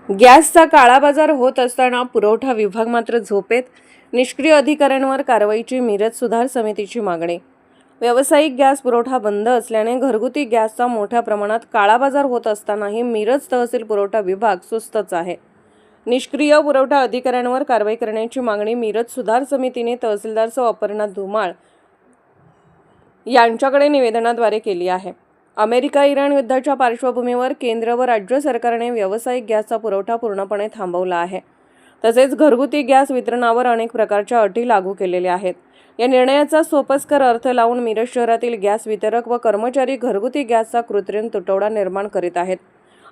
गॅसचा काळाबाजार होत असताना पुरवठा विभाग मात्र झोपेत. निष्क्रिय अधिकाऱ्यांवर कारवाईची मिरज सुधार समितीची मागणी. व्यावसायिक गॅस पुरवठा बंद असल्याने घरगुती गॅसचा मोठ्या प्रमाणात काळाबाजार होत असतानाही मिरज तहसील पुरवठा विभाग सुस्तच आहे. निष्क्रिय पुरवठा अधिकाऱ्यांवर कारवाई करण्याची मागणी मिरज सुधार समितीने तहसीलदार सौ अपर्णा धुमाळ यांच्याकडे निवेदनाद्वारे केली आहे. अमेरिका-इराण युद्धाच्या पार्श्वभूमीवर केंद्र व राज्य सरकारने व्यावसायिक गॅसचा पुरवठा पूर्णपणे थांबवला आहे. तसेच घरगुती गॅस वितरणावर अनेक प्रकारच्या अटी लागू केलेल्या आहेत. या निर्णयाचा सोपस्कर अर्थ लावून मिरज शहरातील गॅस वितरक व कर्मचारी घरगुती गॅसचा कृत्रिम तुटवडा निर्माण करीत आहेत.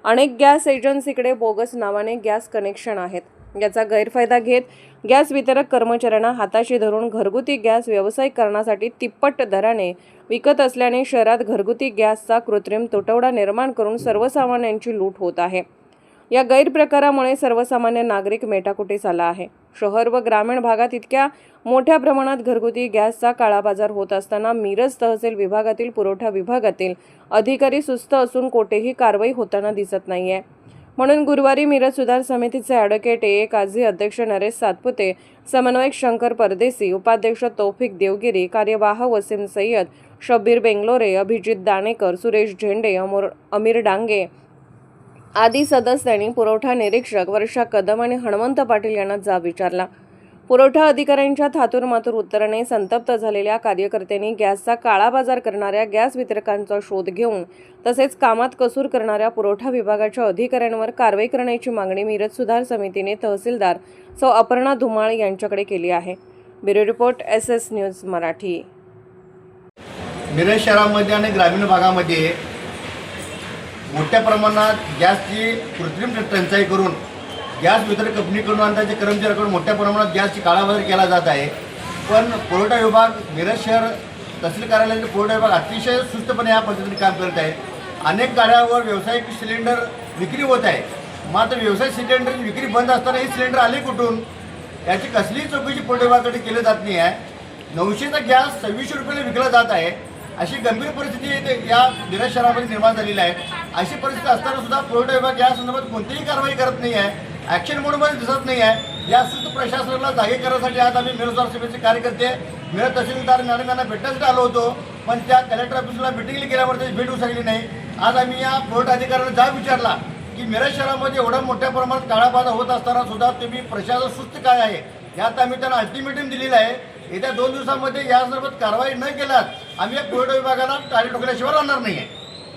अनेक गॅस एजन्सीकडे बोगस नावाने गॅस कनेक्शन आहेत. याचा गैरफायदा घेत गॅस वितरक कर्मचाऱ्यांना हाताशी धरून घरगुती गॅस व्यावसायिकरणासाठी तिप्पट दराने विकत असल्याने शहरात घरगुती गॅसचा कृत्रिम तुटवडा निर्माण करून सर्वसामान्यांची लूट होत आहे. या गैरप्रकारामुळे सर्वसामान्य नागरिक मेटाकुटीस आला आहे. शहर व ग्रामीण भागात इतक्या मोठ्या प्रमाणात घरगुती गॅसचा काळाबाजार होत असताना मिरज तहसील विभागातील पुरवठा विभागातील अधिकारी सुस्त असून कोठेही कारवाई होताना दिसत नाहीये. म्हणून गुरुवारी मिरज सुधार समितीचे ॲडव्होकेट ए काझी, अध्यक्ष नरेश सातपुते, समन्वयक शंकर परदेसी, उपाध्यक्ष तौफिक देवगिरी, कार्यवाह वसीम सय्यद, शब्बीर बेंगलोरे, अभिजित दाणेकर, सुरेश झेंडे, अमीर डांगे आदी सदस्यांनी पुरवठा निरीक्षक वर्षा कदम आणि हनुमंत पाटील यांना जाब विचारला. पुरवठा अधिकाऱ्यांच्या थातूरमातूर उत्तराने संतप्त झालेल्या कार्यकर्त्यांनी गॅसचा काळाबाजार करणाऱ्या गॅस वितरकांचा शोध घेऊन तसेच कामात कसूर करणाऱ्या पुरवठा विभागाच्या अधिकाऱ्यांवर कारवाई करण्याची मागणी मिरज सुधार समितीने तहसीलदार सौ अपर्णा धुमाळ यांच्याकडे केली आहे. Bureau report SS news Marathi. Miraj शहरामध्ये आणि ग्रामीण भागामध्ये मोठ्या प्रमाणात गॅसची कृत्रिम टंचाई करून गॅस वितरक कंपनीकडून आणि त्यांच्या कर्मचाऱ्यांकडून मोठ्या प्रमाणात गॅसची काळाबाजार केला जात आहे. पण पुरवठा विभाग मिरज शहर तहसील कार्यालयातील पुरवठा विभाग अतिशय सुस्तपणे या पद्धतीने काम करत आहे. अनेक गाड्यावर व्यावसायिक सिलेंडर विक्री होत आहे. मात्र व्यावसायिक सिलेंडरची विक्री बंद असताना ही सिलेंडर आले कुठून याची कसलीही चौकशी पुरवठा विभागाकडे केली जात नाही आहे. 900चा गॅस 2600 रुपयाला विकला जात आहे. अशी गंभीर परिस्थिती या मिरज शहरामध्ये निर्माण झालेली आहे. अशी परिस्थिती असताना सुद्धा पुरवठा विभाग या संदर्भात कोणतीही कारवाई करत नाही आहे, ॲक्शन मोडमध्ये दिसत नाही आहे. या सुस्त प्रशासनाला जागे करण्यासाठी आज आम्ही मिरज सुधार समितीचे कार्यकर्ते मिरज तहसीलदार मॅडम यांना भेटण्यासाठी आलो होतो. पण त्या कलेक्टर ऑफिसला मिटिंगला गेल्यावर त्याची भेट होऊ शकली नाही. आज आम्ही या पुरवठा अधिकाऱ्यांना जाब विचारला की मिरज शहरामध्ये एवढ्या मोठ्या प्रमाणात काळाबाजार होत असताना सुद्धा तुम्ही प्रशासन सुस्त काय आहे यात आम्ही त्यांना अल्टिमेटम दिलेलं आहे. येत्या 2 दिवसामध्ये या संदर्भात कारवाई न केल्यास आम्ही या पुरवठा विभागाला टाळी ठोकल्याशिवाय राहणार नाही आहे.